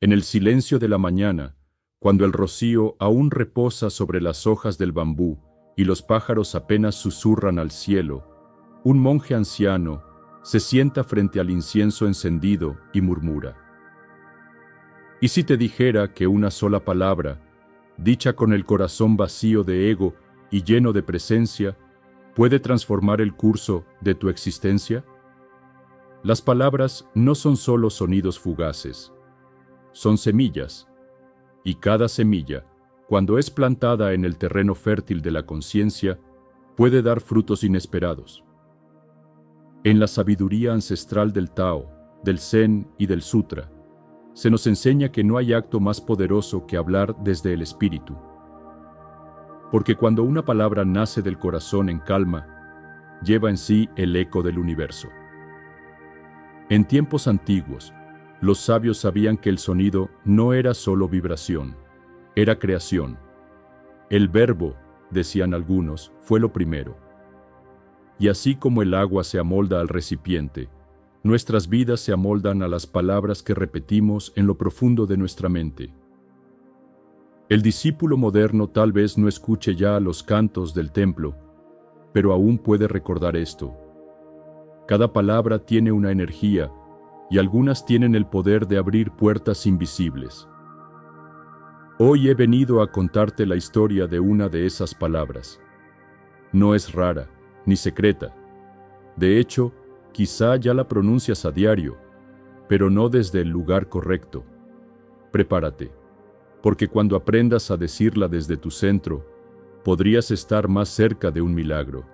En el silencio de la mañana, cuando el rocío aún reposa sobre las hojas del bambú y los pájaros apenas susurran al cielo, un monje anciano se sienta frente al incienso encendido y murmura. ¿Y si te dijera que una sola palabra, dicha con el corazón vacío de ego y lleno de presencia, puede transformar el curso de tu existencia? Las palabras no son solo sonidos fugaces, son semillas, y cada semilla, cuando es plantada en el terreno fértil de la conciencia, puede dar frutos inesperados. En la sabiduría ancestral del Tao, del Zen y del Sutra, se nos enseña que no hay acto más poderoso que hablar desde el espíritu. Porque cuando una palabra nace del corazón en calma, lleva en sí el eco del universo. En tiempos antiguos, los sabios sabían que el sonido no era solo vibración, era creación. El verbo, decían algunos, fue lo primero. Y así como el agua se amolda al recipiente, nuestras vidas se amoldan a las palabras que repetimos en lo profundo de nuestra mente. El discípulo moderno tal vez no escuche ya los cantos del templo, pero aún puede recordar esto. Cada palabra tiene una energía, y algunas tienen el poder de abrir puertas invisibles. Hoy he venido a contarte la historia de una de esas palabras. No es rara, ni secreta. De hecho, quizá ya la pronuncias a diario, pero no desde el lugar correcto. Prepárate, porque cuando aprendas a decirla desde tu centro, podrías estar más cerca de un milagro.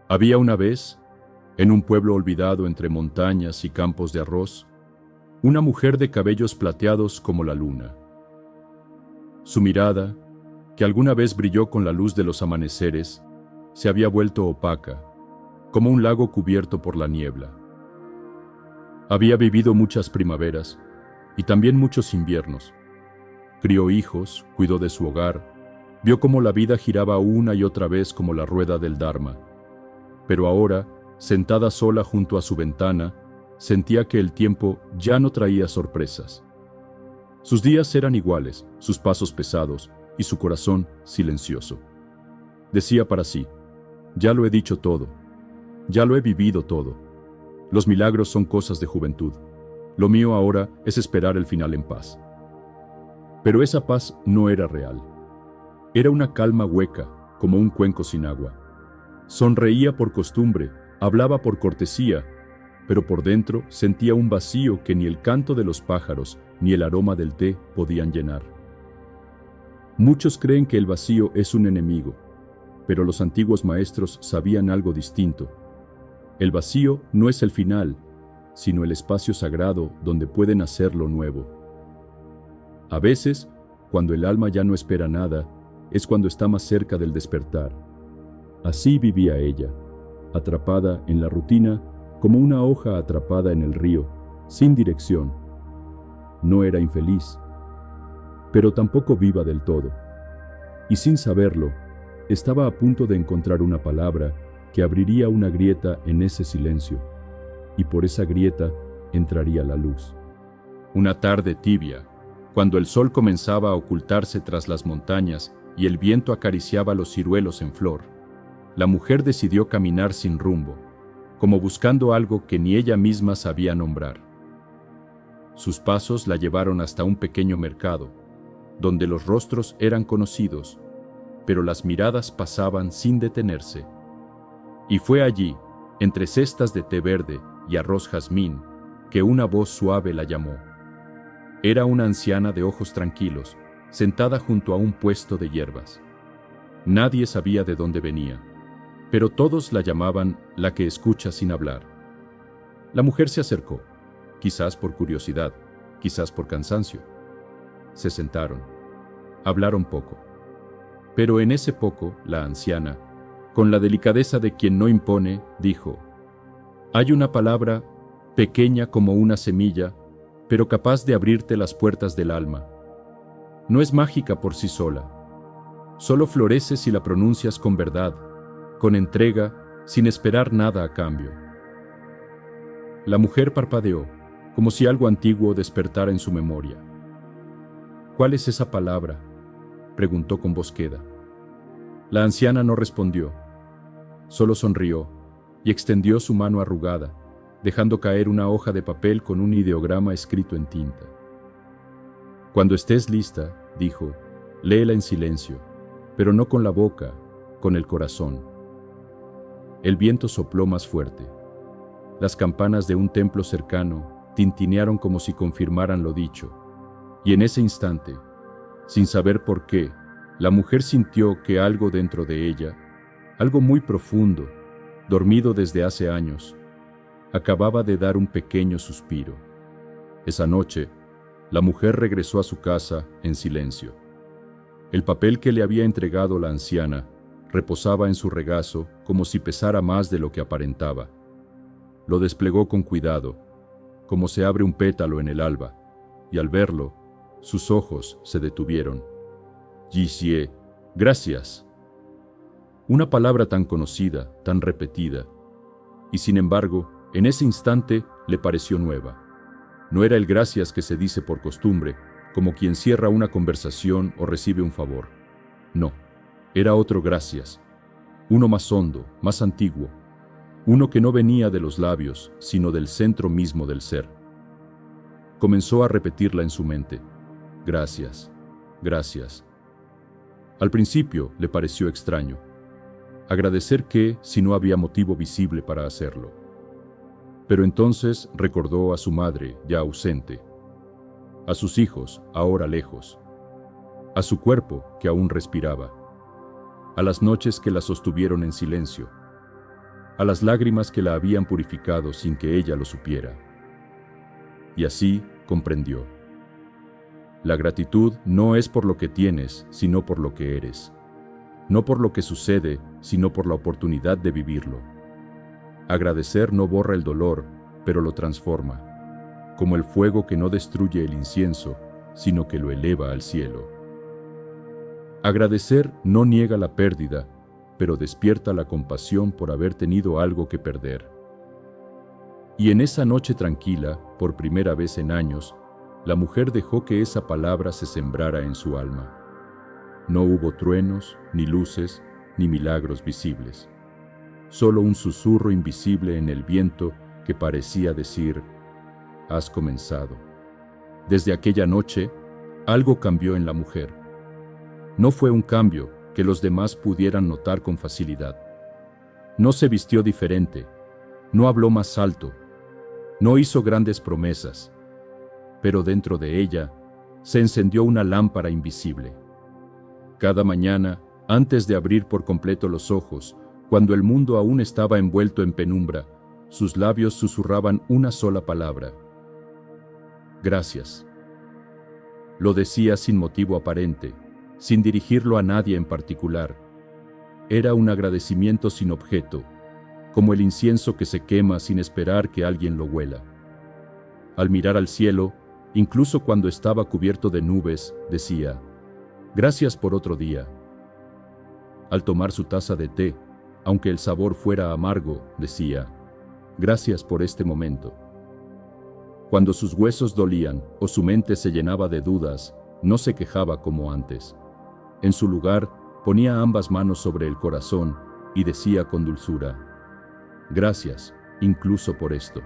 Había una vez, en un pueblo olvidado entre montañas y campos de arroz, una mujer de cabellos plateados como la luna. Su mirada, que alguna vez brilló con la luz de los amaneceres, se había vuelto opaca, como un lago cubierto por la niebla. Había vivido muchas primaveras y también muchos inviernos. Crió hijos, cuidó de su hogar, vio cómo la vida giraba una y otra vez como la rueda del Dharma. Pero ahora, sentada sola junto a su ventana, sentía que el tiempo ya no traía sorpresas. Sus días eran iguales, sus pasos pesados y su corazón silencioso. Decía para sí, ya lo he dicho todo, ya lo he vivido todo. Los milagros son cosas de juventud. Lo mío ahora es esperar el final en paz. Pero esa paz no era real. Era una calma hueca, como un cuenco sin agua. Sonreía por costumbre, hablaba por cortesía, pero por dentro sentía un vacío que ni el canto de los pájaros ni el aroma del té podían llenar. Muchos creen que el vacío es un enemigo, pero los antiguos maestros sabían algo distinto. El vacío no es el final, sino el espacio sagrado donde puede nacer lo nuevo. A veces, cuando el alma ya no espera nada, es cuando está más cerca del despertar. Así vivía ella, atrapada en la rutina como una hoja atrapada en el río, sin dirección. No era infeliz, pero tampoco viva del todo. Y sin saberlo, estaba a punto de encontrar una palabra que abriría una grieta en ese silencio, y por esa grieta entraría la luz. Una tarde tibia, cuando el sol comenzaba a ocultarse tras las montañas y el viento acariciaba los ciruelos en flor, la mujer decidió caminar sin rumbo, como buscando algo que ni ella misma sabía nombrar. Sus pasos la llevaron hasta un pequeño mercado, donde los rostros eran conocidos, pero las miradas pasaban sin detenerse. Y fue allí, entre cestas de té verde y arroz jazmín, que una voz suave la llamó. Era una anciana de ojos tranquilos, sentada junto a un puesto de hierbas. Nadie sabía de dónde venía, pero todos la llamaban la que escucha sin hablar. La mujer se acercó, quizás por curiosidad, quizás por cansancio. Se sentaron, hablaron poco. Pero en ese poco, la anciana, con la delicadeza de quien no impone, dijo: «Hay una palabra, pequeña como una semilla, pero capaz de abrirte las puertas del alma. No es mágica por sí sola. Solo florece si la pronuncias con verdad, con entrega, sin esperar nada a cambio». La mujer parpadeó, como si algo antiguo despertara en su memoria. ¿Cuál es esa palabra?, preguntó con voz queda. La anciana no respondió, solo sonrió y extendió su mano arrugada, dejando caer una hoja de papel con un ideograma escrito en tinta. Cuando estés lista, dijo, léela en silencio, pero no con la boca, con el corazón. El viento sopló más fuerte. Las campanas de un templo cercano tintinearon como si confirmaran lo dicho, y en ese instante, sin saber por qué, la mujer sintió que algo dentro de ella, algo muy profundo, dormido desde hace años, acababa de dar un pequeño suspiro. Esa noche, la mujer regresó a su casa en silencio. El papel que le había entregado la anciana reposaba en su regazo como si pesara más de lo que aparentaba. Lo desplegó con cuidado, como se abre un pétalo en el alba, y al verlo, sus ojos se detuvieron. Jisie, gracias. Una palabra tan conocida, tan repetida, y sin embargo, en ese instante le pareció nueva. No era el gracias que se dice por costumbre, como quien cierra una conversación o recibe un favor. No, era otro gracias, uno más hondo, más antiguo, uno que no venía de los labios, sino del centro mismo del ser. Comenzó a repetirla en su mente. Gracias, gracias. Al principio le pareció extraño. Agradecer qué si no había motivo visible para hacerlo. Pero entonces recordó a su madre, ya ausente, a sus hijos, ahora lejos, a su cuerpo, que aún respiraba, a las noches que la sostuvieron en silencio, a las lágrimas que la habían purificado sin que ella lo supiera. Y así comprendió. La gratitud no es por lo que tienes, sino por lo que eres. No por lo que sucede, sino por la oportunidad de vivirlo. Agradecer no borra el dolor, pero lo transforma, como el fuego que no destruye el incienso, sino que lo eleva al cielo. Agradecer no niega la pérdida, pero despierta la compasión por haber tenido algo que perder. Y en esa noche tranquila, por primera vez en años, la mujer dejó que esa palabra se sembrara en su alma. No hubo truenos, ni luces, ni milagros visibles. Solo un susurro invisible en el viento que parecía decir, has comenzado. Desde aquella noche, algo cambió en la mujer. No fue un cambio que los demás pudieran notar con facilidad. No se vistió diferente, no habló más alto, no hizo grandes promesas, pero dentro de ella se encendió una lámpara invisible. Cada mañana, antes de abrir por completo los ojos, cuando el mundo aún estaba envuelto en penumbra, sus labios susurraban una sola palabra. Gracias. Lo decía sin motivo aparente, sin dirigirlo a nadie en particular. Era un agradecimiento sin objeto, como el incienso que se quema sin esperar que alguien lo huela. Al mirar al cielo, incluso cuando estaba cubierto de nubes, decía, gracias por otro día. Al tomar su taza de té, aunque el sabor fuera amargo, decía, gracias por este momento. Cuando sus huesos dolían o su mente se llenaba de dudas, no se quejaba como antes. En su lugar, ponía ambas manos sobre el corazón y decía con dulzura, gracias, incluso por esto.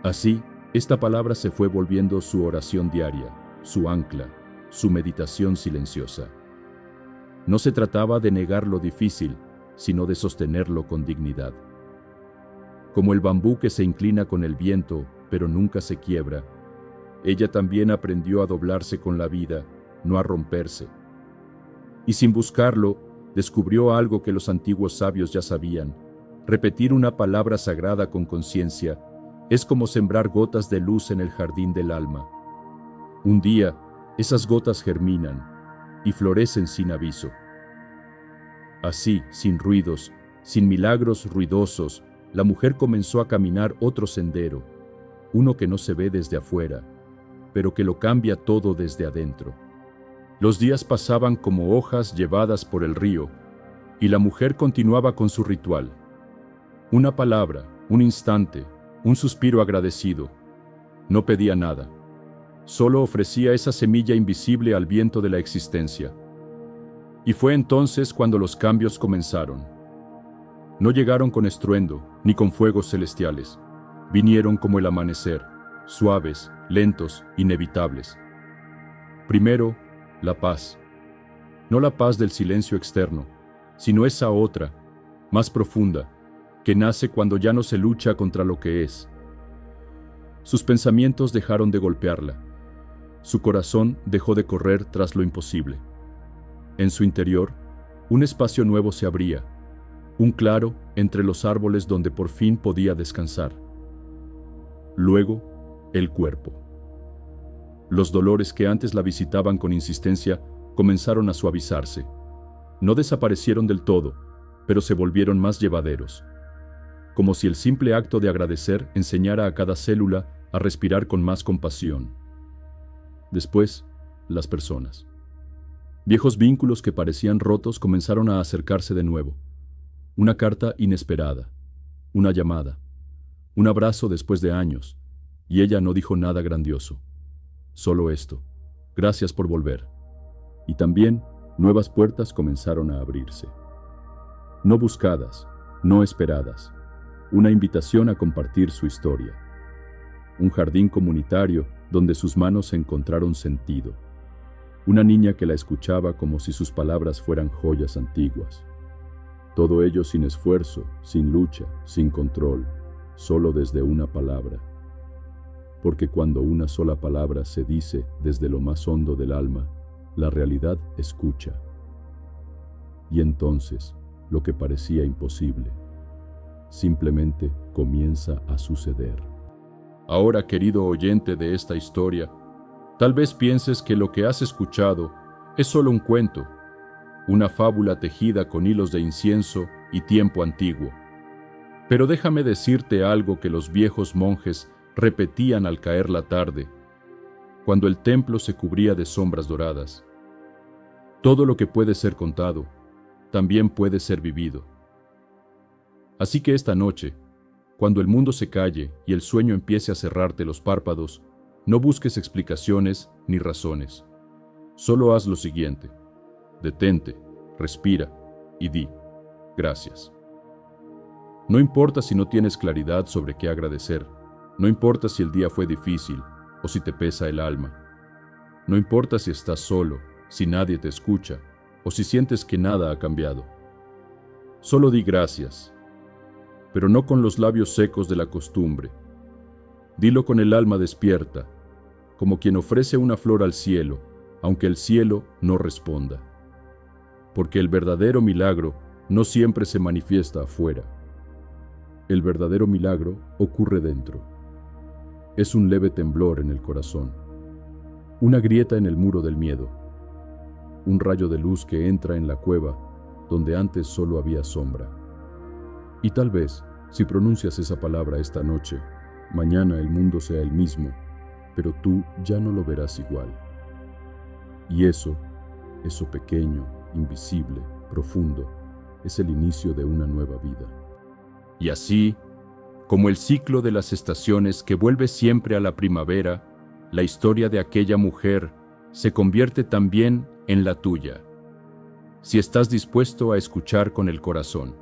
Así, esta palabra se fue volviendo su oración diaria, su ancla, su meditación silenciosa. No se trataba de negar lo difícil, sino de sostenerlo con dignidad. Como el bambú que se inclina con el viento, pero nunca se quiebra, ella también aprendió a doblarse con la vida, no a romperse. Y sin buscarlo, descubrió algo que los antiguos sabios ya sabían. Repetir una palabra sagrada con conciencia es como sembrar gotas de luz en el jardín del alma. Un día, esas gotas germinan y florecen sin aviso. Así, sin ruidos, sin milagros ruidosos, la mujer comenzó a caminar otro sendero, uno que no se ve desde afuera, pero que lo cambia todo desde adentro. Los días pasaban como hojas llevadas por el río, y la mujer continuaba con su ritual. Una palabra, un instante, un suspiro agradecido. No pedía nada. solo ofrecía esa semilla invisible al viento de la existencia. Y fue entonces cuando los cambios comenzaron. No llegaron con estruendo, ni con fuegos celestiales. Vinieron como el amanecer, suaves, lentos, inevitables. Primero, la paz. No la paz del silencio externo, sino esa otra, más profunda, que nace cuando ya no se lucha contra lo que es. Sus pensamientos dejaron de golpearla. Su corazón dejó de correr tras lo imposible. En su interior, un espacio nuevo se abría, un claro entre los árboles donde por fin podía descansar. Luego, el cuerpo. Los dolores que antes la visitaban con insistencia comenzaron a suavizarse. No desaparecieron del todo, pero se volvieron más llevaderos. Como si el simple acto de agradecer enseñara a cada célula a respirar con más compasión. Después, las personas. Viejos vínculos que parecían rotos comenzaron a acercarse de nuevo. Una carta inesperada, una llamada, un abrazo después de años, y ella no dijo nada grandioso. Solo esto: gracias por volver. Y también nuevas puertas comenzaron a abrirse. No buscadas, no esperadas. Una invitación a compartir su historia. Un jardín comunitario donde sus manos encontraron sentido. Una niña que la escuchaba como si sus palabras fueran joyas antiguas. Todo ello sin esfuerzo, sin lucha, sin control, solo desde una palabra. Porque cuando una sola palabra se dice desde lo más hondo del alma, la realidad escucha. Y entonces, lo que parecía imposible, simplemente comienza a suceder. Ahora, querido oyente de esta historia, tal vez pienses que lo que has escuchado es solo un cuento, una fábula tejida con hilos de incienso y tiempo antiguo. Pero déjame decirte algo que los viejos monjes repetían al caer la tarde, cuando el templo se cubría de sombras doradas. Todo lo que puede ser contado, también puede ser vivido. Así que esta noche, cuando el mundo se calle y el sueño empiece a cerrarte los párpados, no busques explicaciones ni razones. Solo haz lo siguiente: detente, respira y di gracias. No importa si no tienes claridad sobre qué agradecer, no importa si el día fue difícil o si te pesa el alma, no importa si estás solo, si nadie te escucha o si sientes que nada ha cambiado. Solo di gracias, pero no con los labios secos de la costumbre. Dilo con el alma despierta, como quien ofrece una flor al cielo, aunque el cielo no responda. Porque el verdadero milagro no siempre se manifiesta afuera. El verdadero milagro ocurre dentro. Es un leve temblor en el corazón, una grieta en el muro del miedo, un rayo de luz que entra en la cueva donde antes solo había sombra. Y tal vez, si pronuncias esa palabra esta noche, mañana el mundo sea el mismo, pero tú ya no lo verás igual. Y eso pequeño, invisible, profundo, es el inicio de una nueva vida. Y así, como el ciclo de las estaciones que vuelve siempre a la primavera, la historia de aquella mujer se convierte también en la tuya, si estás dispuesto a escuchar con el corazón.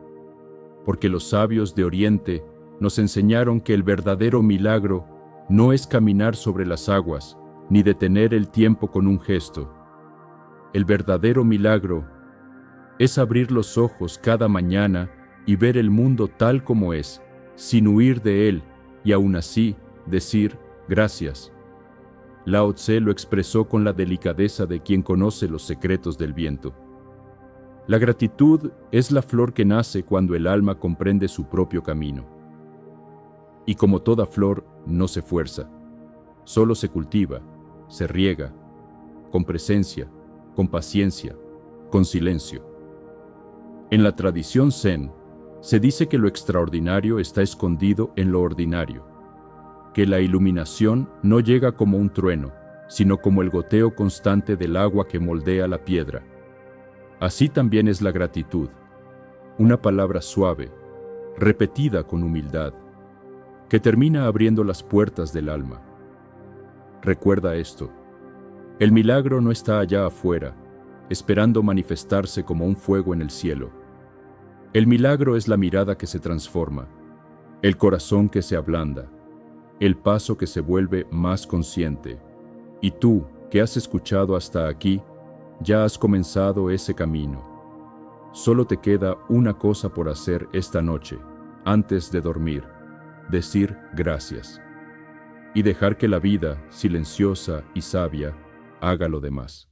Porque los sabios de Oriente nos enseñaron que el verdadero milagro no es caminar sobre las aguas, ni detener el tiempo con un gesto. El verdadero milagro es abrir los ojos cada mañana y ver el mundo tal como es, sin huir de él, y aún así decir gracias. Lao Tse lo expresó con la delicadeza de quien conoce los secretos del viento. La gratitud es la flor que nace cuando el alma comprende su propio camino. Y como toda flor, no se fuerza, solo se cultiva, se riega, con presencia, con paciencia, con silencio. En la tradición Zen, se dice que lo extraordinario está escondido en lo ordinario, que la iluminación no llega como un trueno, sino como el goteo constante del agua que moldea la piedra. Así también es la gratitud, una palabra suave, repetida con humildad, que termina abriendo las puertas del alma. Recuerda esto. El milagro no está allá afuera, esperando manifestarse como un fuego en el cielo. El milagro es la mirada que se transforma, el corazón que se ablanda, el paso que se vuelve más consciente. Y tú, que has escuchado hasta aquí, ya has comenzado ese camino. Solo te queda una cosa por hacer esta noche, antes de dormir: decir gracias. Y dejar que la vida, silenciosa y sabia, haga lo demás.